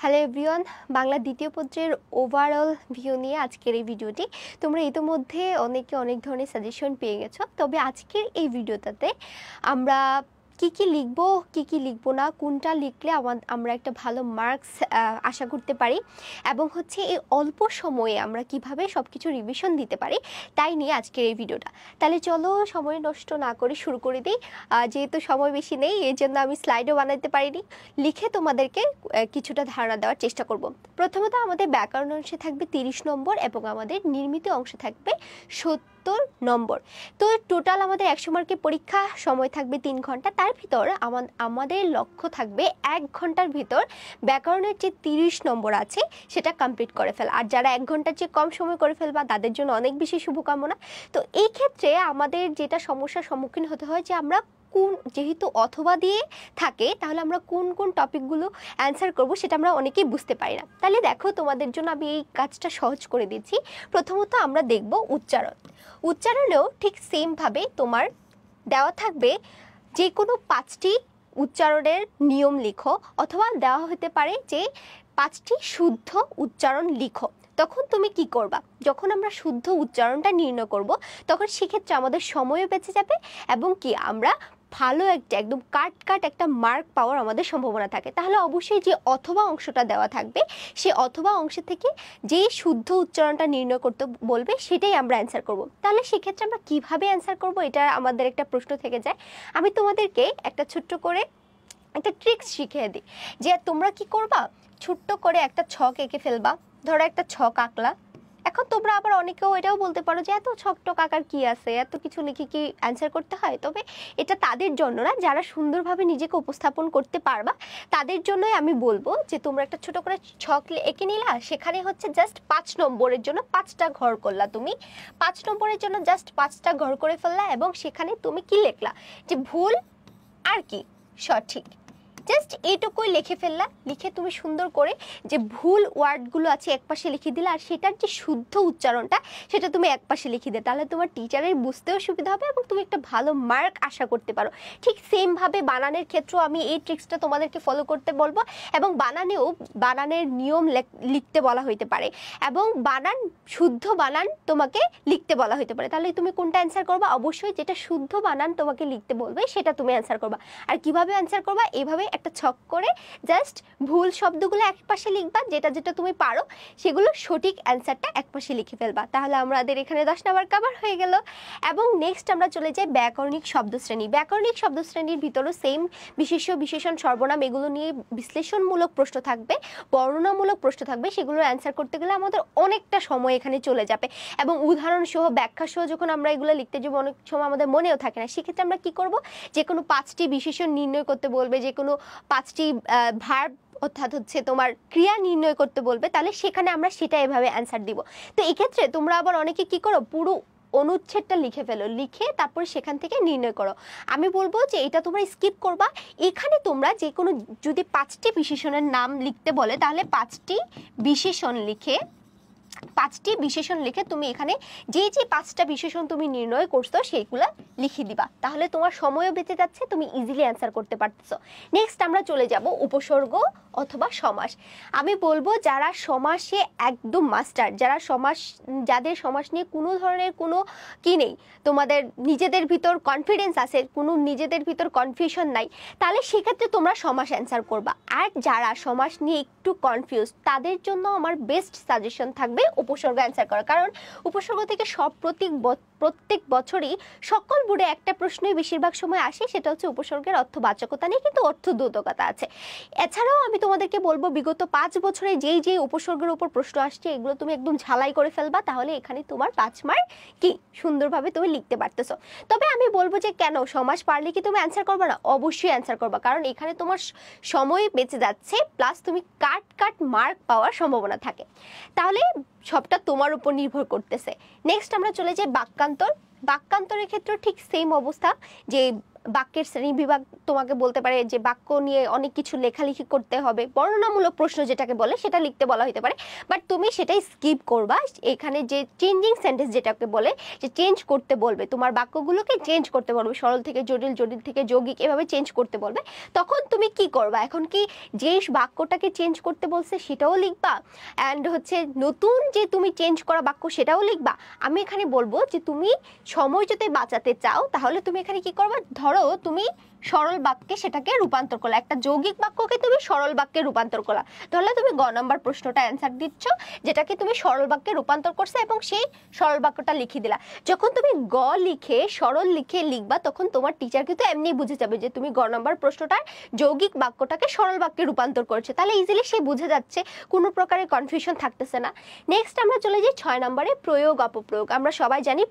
Hello everyone, Bangla দ্বিতীয় পত্রের overall view নিয়ে আজকের এই ভিডিওটি। তোমরা ইতিমধ্যে অনেক ধরনের সাজেশন পেয়ে গেছো। তবে আজকের এই ভিডিওটাতে আমরা কি লিখবো কি লিখবো না, কোনটা লিখলে আমরা একটা ভালো মার্কস আশা করতে পারি এবং হচ্ছে এই অল্প সময়ে আমরা কিভাবে সব কিছু রিভিশন দিতে পারি তাই নিয়ে আজকের এই ভিডিওটা। তাহলে চলো সময় নষ্ট না করে শুরু করে দিই। যেহেতু সময় বেশি নেই এই জন্য আমি স্লাইডও বানাতে পারিনি, লিখে তোমাদেরকে কিছুটা ধারণা দেওয়ার চেষ্টা করব। প্রথমত আমাদের ব্যাকরণ অংশে থাকবে 30 নম্বর এবং আমাদের নির্মিত অংশে থাকবে 70 নম্বর। তো টোটাল আমাদের 100 মার্কের পরীক্ষা, সময় থাকবে 3 ঘন্টা। তার ভিতর আমাদের লক্ষ্য থাকবে 1 ঘন্টার ভিতর ব্যাকরণের যে 30 নম্বর আছে সেটা কমপ্লিট করে ফেলা। আর যারা 1 ঘন্টার চেয়ে কম সময় করে ফেলবা তাদের জন্য অনেক বেশি শুভকামনা। তো এই ক্ষেত্রে আমাদের যেটা সমস্যার সম্মুখীন হতে হয় যে আমরা যেহেতু অথবা দিয়ে থাকে তাহলে আমরা কোন টপিকগুলো অ্যান্সার করব সেটা আমরা অনেকেই বুঝতে পারি না। তাহলে দেখো তোমাদের জন্য আমি এই কাজটা সহজ করে দিচ্ছি। প্রথমত আমরা দেখব উচ্চারণেও ঠিক সেমভাবে তোমার দেওয়া থাকবে যে কোনো 5টি উচ্চারণের নিয়ম লিখো, অথবা দেওয়া হতে পারে যে 5টি শুদ্ধ উচ্চারণ লিখো। তখন তুমি কি করবা? যখন আমরা শুদ্ধ উচ্চারণটা নির্ণয় করব তখন সেক্ষেত্রে আমাদের সময়ও বেঁচে যাবে এবং কি আমরা ভালো একদম কাট একটা মার্ক পাওয়ার আমাদের সম্ভাবনা থাকে। তাহলে অবশ্যই যে অথবা অংশটা দেওয়া থাকবে সে অথবা অংশ থেকে যেই শুদ্ধ উচ্চারণটা নির্ণয় করতে বলবে সেটাই আমরা অ্যান্সার করব। তাহলে সেক্ষেত্রে আমরা কিভাবে অ্যান্সার করব এটা আমাদের একটা প্রশ্ন থেকে যায়। আমি তোমাদেরকে একটা ছোট্ট করে একটা ট্রিক্স শিখিয়ে দিই যে তোমরা কি করবা, ছোট্ট করে একটা ছক এঁকে ফেলবা। ধরো একটা ছক আঁকলা। এখন তোমরা আবার অনেকেও এটাও বলতে পারো যে এত ছকটক আঁকার কি আছে, এত কিছু লিখে কি অ্যান্সার করতে হয়? তবে এটা তাদের জন্য না, যারা সুন্দরভাবে নিজেকে উপস্থাপন করতে পারবা তাদের জন্যই আমি বলবো যে তোমরা একটা ছোট করে ছক এঁকে নিলা, সেখানে হচ্ছে জাস্ট 5 নম্বরের জন্য 5টা ঘর করলা। তুমি 5 নম্বরের জন্য জাস্ট 5টা ঘর করে ফেললা এবং সেখানে তুমি কি লিখলা যে ভুল আর কি সঠিক, জাস্ট এইটুকুই লিখে ফেললা। লিখে তুমি সুন্দর করে যে ভুল ওয়ার্ডগুলো আছে একপাশে লিখে দিলা আর সেটার যে শুদ্ধ উচ্চারণটা সেটা তুমি একপাশে লিখে দিলে, তাহলে তোমার টিচারের বুঝতেও সুবিধা হবে এবং তুমি একটা ভালো মার্ক আশা করতে পারো। ঠিক সেমভাবে বানানের ক্ষেত্রেও আমি এই ট্রিক্সটা তোমাদেরকে ফলো করতে বলবো এবং বানানের নিয়ম লিখতে বলা হইতে পারে এবং শুদ্ধ বানান তোমাকে লিখতে বলা হইতে পারে। তাহলে তুমি কোনটা অ্যান্সার করবা? অবশ্যই যেটা শুদ্ধ বানান তোমাকে লিখতে বলবে সেটা তুমি অ্যান্সার করবা। আর কিভাবে অ্যান্সার করবা? এইভাবে একটা ছক করে জাস্ট ভুল শব্দগুলো একপাশে লিখবা, যেটা তুমি পারো সেগুলো সঠিক অ্যান্সারটা একপাশে লিখে ফেলবা। তাহলে আমাদের এখানে 10 নম্বর কভার হয়ে গেল। এবং নেক্সট আমরা চলে যাই ব্যাকরণিক শব্দশ্রেণী। ব্যাকরণিক শব্দশ্রেণীর ভিতরেও সেম বিশেষ্য, বিশেষণ, সর্বনাম এগুলো নিয়ে বিশ্লেষণমূলক প্রশ্ন থাকবে, বর্ণনামূলক প্রশ্ন থাকবে। সেগুলো অ্যান্সার করতে গেলে আমাদের অনেকটা সময় এখানে চলে যাবে এবং উদাহরণ সহ ব্যাখ্যা সহ যখন আমরা এগুলো লিখতে যাবো অনেক সময় আমাদের মনেও থাকে না। সেক্ষেত্রে আমরা কি করব, যে কোনো 5টি বিশেষণ নির্ণয় করতে বলবে, যে কোনো 5টি ভার্ব অর্থাৎ হচ্ছে তোমার ক্রিয়া নির্ণয় করতে বলবে, তাহলে সেখানে আমরা সেটা এভাবে অ্যান্সার দিব। তো এক্ষেত্রে তোমরা আবার অনেকে কি করো, পুরো অনুচ্ছেদটা লিখে ফেলো, লিখে তারপর সেখান থেকে নির্ণয় করো। আমি বলবো যে এটা তোমরা স্কিপ করবা। এখানে তোমরা যে কোনো যদি 5টি বিশেষণের নাম লিখতে বলে তাহলে 5টি বিশেষণ লিখে তুমি এখানে যে 5টা বিশেষণ তুমি নির্ণয় করছো সেইগুলা লিখে দিবা। তাহলে তোমার সময়ও বেঁচে যাচ্ছে, তুমি ইজিলি অ্যান্সার করতে পারতেছো। নেক্সট আমরা চলে যাব উপসর্গ অথবা সমাস। আমি বলবো যারা সমাসে একদম মাস্টার, যাদের সমাস নিয়ে কোনো ধরনের কোনো কি নেই, তোমাদের নিজেদের ভিতর কনফিডেন্স আছে, কোনো নিজেদের ভিতর কনফিউশন নাই, তাহলে সেক্ষেত্রে তোমরা সমাস অ্যান্সার করবা। আর যারা সমাস নিয়ে একটু কনফিউজ তাদের জন্য আমার বেস্ট সাজেশন থাকবে উপসর্গ অ্যান্সার করা। কারণ উপসর্গ থেকে প্রত্যেক বছরই সকল বোর্ডে একটা প্রশ্নই বেশিরভাগ সময় আসে, সেটা হচ্ছে উপসর্গের অর্থবাচকতা নিয়ে, কিন্তু অর্থদ্যোতকতা আছে। এছাড়াও আমি তোমাদেরকে বলবো বিগত 5 বছরে যেই উপসর্গের উপর প্রশ্ন আসছে এগুলো তুমি একদম ঝালাই করে ফেলবা, তাহলে এখানে তোমার 5 মার্ক কি সুন্দরভাবে তুমি লিখতে পারতেছো। তবে আমি বলবো যে কেন সমাস পারলে কি তুমি অ্যান্সার করবে না? অবশ্যই অ্যান্সার করবা, কারণ এখানে তোমার সময় বেঁচে যাচ্ছে, প্লাস তুমি কাট মার্ক পাওয়ার সম্ভাবনা থাকে। তাহলে সবটা তোমার উপর নির্ভর করতেছে। নেক্সট আমরা চলে যাই বাক্যান্তরের ক্ষেত্রে ঠিক সেম অবস্থা, যে বাক্যের শ্রেণী বিভাগ তোমাকে বলতে পারে যে বাক্য নিয়ে অনেক কিছু লেখালেখি করতে হবে, বর্ণনামূলক প্রশ্ন যেটাকে বলে সেটা লিখতে বলা হতে পারে, বাট তুমি সেটাই স্কিপ করবা। এখানে যে চেঞ্জিং সেন্টেন্স যেটাকে বলে, যে চেঞ্জ করতে বলবে, তোমার বাক্যগুলোকে চেঞ্জ করতে বলবে, সরল থেকে জটিল, জটিল থেকে যৌগিক, এভাবে চেঞ্জ করতে বলবে। তখন তুমি কি করবা, এখন কি যে বাক্যটাকে চেঞ্জ করতে বলছে সেটাও লিখবা, অ্যান্ড হচ্ছে নতুন যে তুমি চেঞ্জ করা বাক্য সেটাও লিখবা। আমি এখানে বলবো যে তুমি সময় যদি বাঁচাতে চাও তাহলে তুমি এখানে কি করবা, ধরো তুমি সরল বাক্যে সেটাকে রূপান্তর করলা, একটা যৌগিক বাক্যকে তুমি সরল বাক্যে রূপান্তর করলা, তাহলে তুমি গ নাম্বার প্রশ্নটা অ্যান্সার দিচ্ছ, যেটাকে তুমি সরল বাক্যে রূপান্তর করছো এবং সেই সরল বাক্যটা লিখে দিলা। যখন তুমি গ লিখে সরল লিখে লিখবা তখন তোমার টিচার কিন্তু এমনি বুঝে যাবে যে তুমি গ নাম্বার প্রশ্নটার যৌগিক বাক্যটাকে সরল বাক্যে রূপান্তর করেছো, তাহলে ইজিলি সে বুঝে যাচ্ছে, কোনো প্রকারের কনফিউশন থাকতেছে না। নেক্সট আমরা চলে যাই 6 নম্বরে, প্রয়োগ অপপ্রয়োগ। আমরা সবাই জানি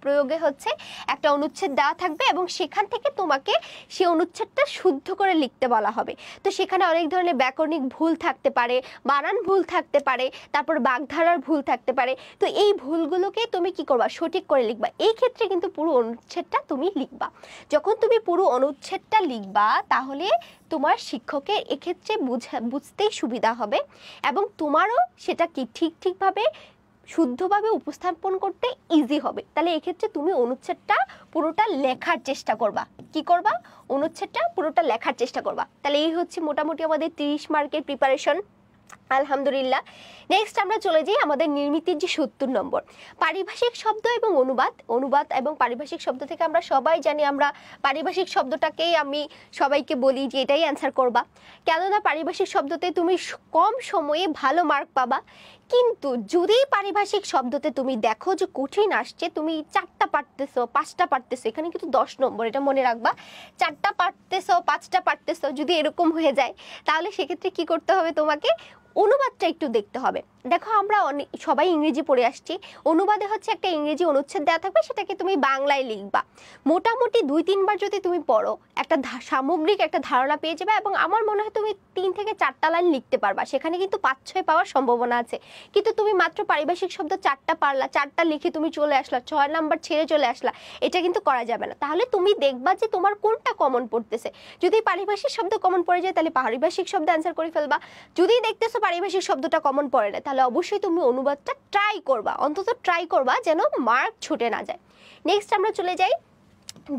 প্রয়োগে হচ্ছে একটা অনুচ্ছেদ দেওয়া থাকবে এবং সেখান থেকে তোমাকে সেই অনুচ্ছেদটা শুদ্ধ করে লিখতে বলা হবে। তো সেখানে অনেক ধরনের ব্যাকরণিক ভুল থাকতে পারে, বানান ভুল থাকতে পারে, তারপর বাগধারার ভুল থাকতে পারে। তো এই ভুলগুলোকে তুমি কি করবা, সঠিক করে লিখবা। এই ক্ষেত্রে কিন্তু পুরো অনুচ্ছেদটা তুমি লিখবা। যখন তুমি পুরো অনুচ্ছেদটা লিখবা তাহলে তোমার শিক্ষকের এক্ষেত্রে বুঝতেই সুবিধা হবে এবং তোমারও সেটা কি ঠিকভাবে শুদ্ধভাবে উপস্থাপন করতে ইজি হবে। তাহলে এক্ষেত্রে তুমি অনুচ্ছেদটা পুরোটা লেখার চেষ্টা করবা। কি করবা, অনুচ্ছেদটা পুরোটা লেখার চেষ্টা করবা। তাহলে এই হচ্ছে মোটামুটি আমাদের 30 মার্কের প্রিপারেশন, আলহামদুলিল্লাহ। নেক্সট আমরা চলে যাই আমাদের নির্মিতির যে 70 নম্বর, পারিভাষিক শব্দ এবং অনুবাদ এবং পারিভাষিক শব্দ থেকে আমরা সবাই জানি, আমরা পারিভাষিক শব্দটাকেই আমি সবাইকে বলি যে এটাই অ্যান্সার করবা, কেননা পারিভাষিক শব্দতে তুমি কম সময়ে ভালো মার্ক পাবা। কিন্তু যদি পারিভাষিক শব্দতে তুমি দেখো যে কঠিন আসছে, তুমি 4টা পারতেছো 5টা পারতেছো, এখানে কিন্তু 10 নম্বর, এটা মনে রাখবা। 4টা পারতেছো 5টা পারতেছো যদি এরকম হয়ে যায় তাহলে সেক্ষেত্রে কি করতে হবে, তোমাকে অনুবাদটা একটু দেখতে হবে। দেখো আমরা সবাই ইংরেজি পড়ে আসছি, অনুবাদে হচ্ছে একটা ইংরেজি অনুচ্ছেদ দেওয়া থাকবে, সেটাকে তুমি বাংলায় লিখবা। মোটামুটি 2-3 বার যদি তুমি পড়ো একটা সামগ্রিক একটা ধারণা পেয়ে যাবে এবং আমার মনে হয় তুমি 3 থেকে 4টা লাইন লিখতে পারবা। সেখানে কিন্তু 5-6 পাওয়ার সম্ভাবনা আছে। কিন্তু তুমি মাত্র পারিভাষিক শব্দ 4টা পারলা, 4টা লিখে তুমি চলে আসলা, 6 নাম্বার ছেড়ে চলে আসলা, এটা কিন্তু করা যাবে না। তাহলে তুমি দেখবা যে তোমার কোনটা কমন পড়তেছে। যদি পারিভাষিক শব্দ কমন পড়ে যায় তাহলে পারিভাষিক শব্দ অ্যান্সার করে ফেলবা। যদি দেখতেছো পারিভাষিক শব্দটা কমন পড়ে না তাহলে অবশ্যই তুমি অনুবাদটা ট্রাই করবা, অন্তত ট্রাই করবা যেন মার্ক ছুটে না যায়। নেক্সট আমরা চলে যাই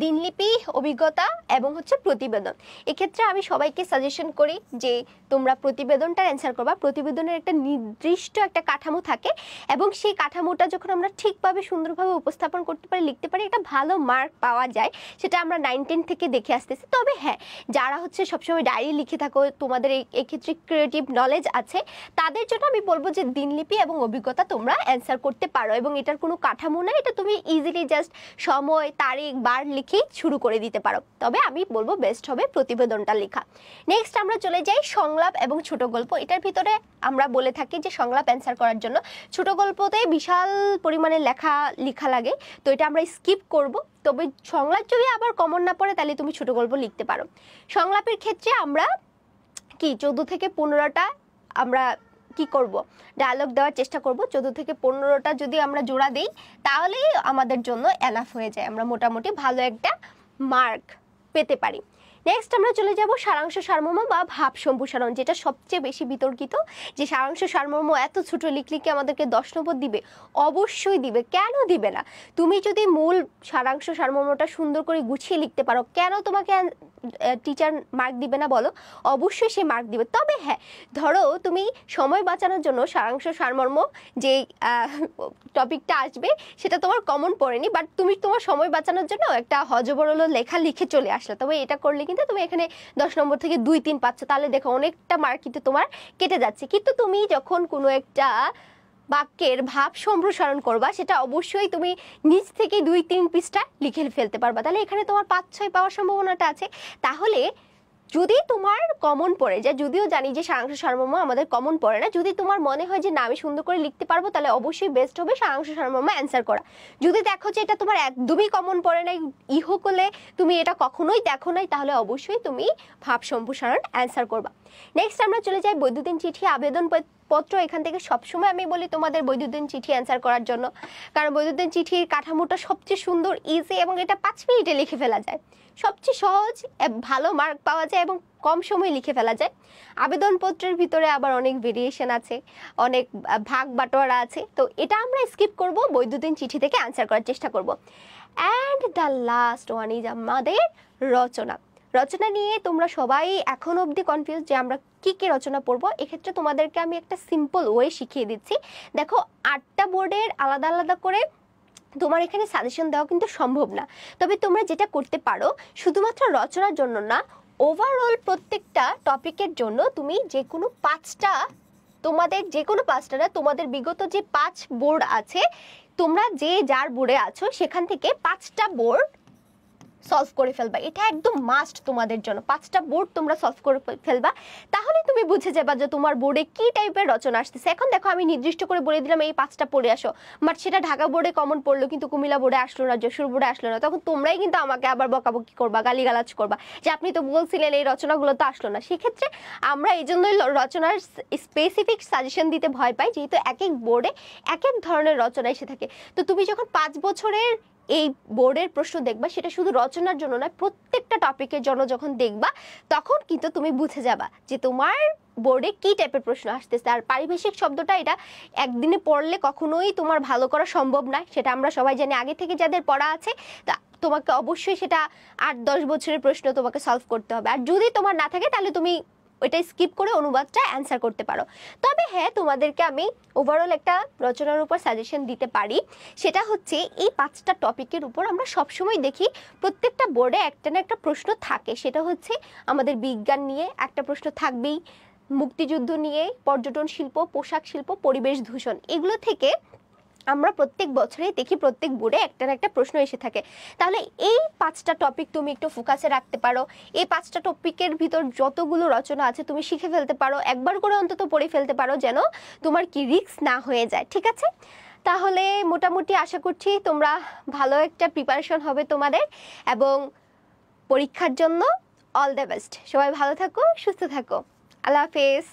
দিনলিপি, অভিজ্ঞতা এবং হচ্ছে প্রতিবেদন। এক্ষেত্রে আমি সবাইকে সাজেশন করি যে তোমরা প্রতিবেদনটা অ্যান্সার করবা। প্রতিবেদনের একটা নির্দিষ্ট একটা কাঠামো থাকে এবং সেই কাঠামোটা যখন আমরা ঠিকভাবে সুন্দরভাবে উপস্থাপন করতে পারি, লিখতে পারি, একটা ভালো মার্ক পাওয়া যায়। সেটা আমরা 9-10 থেকে দেখে আসতেছি। তবে হ্যাঁ, যারা হচ্ছে সবসময় ডায়েরি লিখে থাকো, তোমাদের এক্ষেত্রে ক্রিয়েটিভ নলেজ আছে, তাদের জন্য আমি বলবো যে দিনলিপি এবং অভিজ্ঞতা তোমরা অ্যান্সার করতে পারো এবং এটার কোনো কাঠামো নেই, এটা তুমি ইজিলি জাস্ট সময়, তারিখ, বার লিখেই শুরু করে দিতে পারো। তবে আমি বলবো বেস্ট হবে প্রতিবেদনটা লেখা। নেক্সট আমরা চলে যাই সংলাপ এবং ছোট গল্প। এটার ভিতরে আমরা বলে থাকি যে সংলাপ অ্যান্সার করার জন্য ছোট গল্পতে বিশাল পরিমাণে লেখা লাগে, তো এটা আমরা স্কিপ করব। তবে সংলাপ যদি আবার কমন না পড়ে তাহলে তুমি ছোট গল্প লিখতে পারো। সংলাপের ক্ষেত্রে আমরা কি 14 থেকে 15টা আমরা কি করব, ডায়লগ দেওয়ার চেষ্টা করব। 14 থেকে 15টা যদি আমরা জোড়া দেই তাহলেই আমাদের জন্য এনাফ হয়ে যায়, আমরা মোটামুটি ভালো একটা মার্ক পেতে পারি। নেক্সট আমরা চলে যাব সারাংশ সারমর্ম বা ভাব সম্প্রসারণ, যেটা সবচেয়ে বেশি বিতর্কিত। যে সারাংশ সারমর্ম এত ছোট লিখলে কি আমাদেরকে 10 নম্বর দিবে? অবশ্যই দিবে, কেন দিবে না? তুমি যদি মূল সারাংশ সারমর্মটা সুন্দর করে গুছিয়ে লিখতে পারো, কেন তোমাকে টিচার মার্ক দিবে না বলো? অবশ্যই সে মার্ক দিবে। তবে হ্যাঁ, ধরো তুমি সময় বাঁচানোর জন্য সারাংশ সারমর্ম যে টপিকটা আসবে সেটা তোমার কমন পড়েনি, বাট তুমি তোমার সময় বাঁচানোর জন্য একটা হজবরল লেখা লিখে চলে আসলে, তবে এটা করলে কিন্তু তুমি এখানে 10 নম্বর থেকে 2-3 পাচ্ছ। তাহলে দেখো অনেকটা মার্ক কিন্তু তোমার কেটে যাচ্ছে। কিন্তু তুমি যখন কোনো একটা বাক্যের ভাব সম্প্রসারণ করবা, সেটা অবশ্যই তুমি নিজ থেকে 2-3 পৃষ্ঠা লিখে ফেলতে পারবা। তাহলে এখানে তোমার 5-6 পাওয়ার সম্ভাবনাটা আছে। তাহলে যদি তোমার কমন পড়ে যায়, যদিও জানি যে সারাংশ সারমর্ম আমাদের কমন পড়ে না, যদি তোমার মনে হয় যে না আমি সুন্দর করে লিখতে পারবো, তাহলে অবশ্যই বেস্ট হবে সারাংশ সারমর্ম অ্যান্সার করা। যদি দেখো যে এটা তোমার একদমই কমন পড়ে নাই, ইহকলে তুমি এটা কখনোই দেখো নাই, তাহলে অবশ্যই তুমি ভাব সম্প্রসারণ অ্যান্সার করবা। নেক্সট আমরা চলে যাই বৈদ্যুতিন চিঠি, আবেদন পত্র এখান থেকে সবসময় আমি বলি তোমাদের বৈদ্যুতিন চিঠি অ্যান্সার করার জন্য, কারণ বৈদ্যুতিন চিঠির কাঠামোটা সবচেয়ে সুন্দর, ইজি এবং এটা 5 মিনিটে লিখে ফেলা যায়, সবচেয়ে সহজ, ভালো মার্ক পাওয়া যায় এবং কম সময়ে লিখে ফেলা যায়। আবেদনপত্রের ভিতরে আবার অনেক ভেরিয়েশন আছে, অনেক ভাগ বাটোয়ারা আছে, তো এটা আমরা স্কিপ করব, বৈদ্যুতিন চিঠি থেকে অ্যান্সার করার চেষ্টা করব। And the last one is আমাদের রচনা। রচনা নিয়ে তোমরা সবাই এখন অবধি কনফিউজ যে আমরা কী কী রচনা পড়বো। এক্ষেত্রে তোমাদেরকে আমি একটা সিম্পল ওয়ে শিখিয়ে দিচ্ছি। দেখো 8টা বোর্ডের আলাদা আলাদা করে তোমার এখানে সাজেশন দেওয়া কিন্তু সম্ভব না, তবে তোমরা যেটা করতে পারো, শুধুমাত্র রচনার জন্য না, ওভারঅল প্রত্যেকটা টপিকের জন্য তুমি যে কোনো 5টা, তোমাদের যে কোনো 5টা না, তোমাদের বিগত যে 5 বোর্ড আছে, তোমরা যে যার বোর্ডে আছো সেখান থেকে 5টা বোর্ড সলভ করে ফেলবা। এটা একদম মাস্ট তোমাদের জন্য, 5টা বোর্ড তোমরা সলভ করে ফেলবা, তাহলে তুমি বুঝে যাবা যে তোমার বোর্ডে কি টাইপের রচনা আসতেছে। এখন দেখো আমি নির্দিষ্ট করে বলে দিলাম এই 5টা পড়ে আসো, বাট সেটা ঢাকা বোর্ডে কমন পড়লো কিন্তু কুমিল্লা বোর্ডে আসলো না, যশোর বোর্ডে আসলো না, তখন তোমরাই কিন্তু আমাকে আবার বকাবকি করবা, গালিগালাজ করবা যে আপনি তো বলছিলেন এই রচনাগুলো তো আসলো না। সেক্ষেত্রে আমরা এই জন্যই রচনার স্পেসিফিক সাজেশন দিতে ভয় পাই, যেহেতু এক এক বোর্ডে এক এক ধরনের রচনা এসে থাকে। তো তুমি যখন 5 বছরের এই বোর্ডের প্রশ্ন দেখবা, সেটা শুধু রচনার জন্য নয়, প্রত্যেকটা টপিকের জন্য যখন দেখবা, তখন কিন্তু তুমি বুঝে যাবা যে তোমার বোর্ডে কি টাইপের প্রশ্ন আসতেছে। আর পারিভাষিক শব্দটা এটা একদিনে পড়লে কখনোই তোমার ভালো করা সম্ভব নয়, সেটা আমরা সবাই জানি, আগে থেকে যাদের পড়া আছে, তা তোমাকে অবশ্যই সেটা 8-10 বছরের প্রশ্ন তোমাকে সলভ করতে হবে। আর যদি তোমার না থাকে তাহলে তুমি ওইটা স্কিপ করে অনুবাদটা অ্যান্সার করতে পারো। তবে হ্যাঁ, তোমাদেরকে আমি ওভারঅল একটা রচনার উপর সাজেশন দিতে পারি, সেটা হচ্ছে এই 5টা টপিকের উপর আমরা সবসময় দেখি প্রত্যেকটা বোর্ডে একটা না একটা প্রশ্ন থাকে। সেটা হচ্ছে আমাদের বিজ্ঞান নিয়ে একটা প্রশ্ন থাকবেই, মুক্তিযুদ্ধ নিয়ে, পর্যটন শিল্প, পোশাক শিল্প, পরিবেশ দূষণ, এগুলো থেকে আমরা প্রত্যেক বছরেই দেখি প্রত্যেক বোর্ডে একটা না একটা প্রশ্ন এসে থাকে। তাহলে এই 5টা টপিক তুমি একটু ফোকাসে রাখতে পারো, এই 5টা টপিকের ভিতর যতগুলো রচনা আছে তুমি শিখে ফেলতে পারো, একবার করে অন্তত পড়ে ফেলতে পারো, যেন তোমার কি রিস্ক না হয়ে যায়। ঠিক আছে, তাহলে মোটামুটি আশা করছি তোমরা ভালো একটা প্রিপারেশন হবে তোমাদের, এবং পরীক্ষার জন্য অল দ্য বেস্ট। সবাই ভালো থাকো, সুস্থ থাকো, আল্লাহ হাফেজ।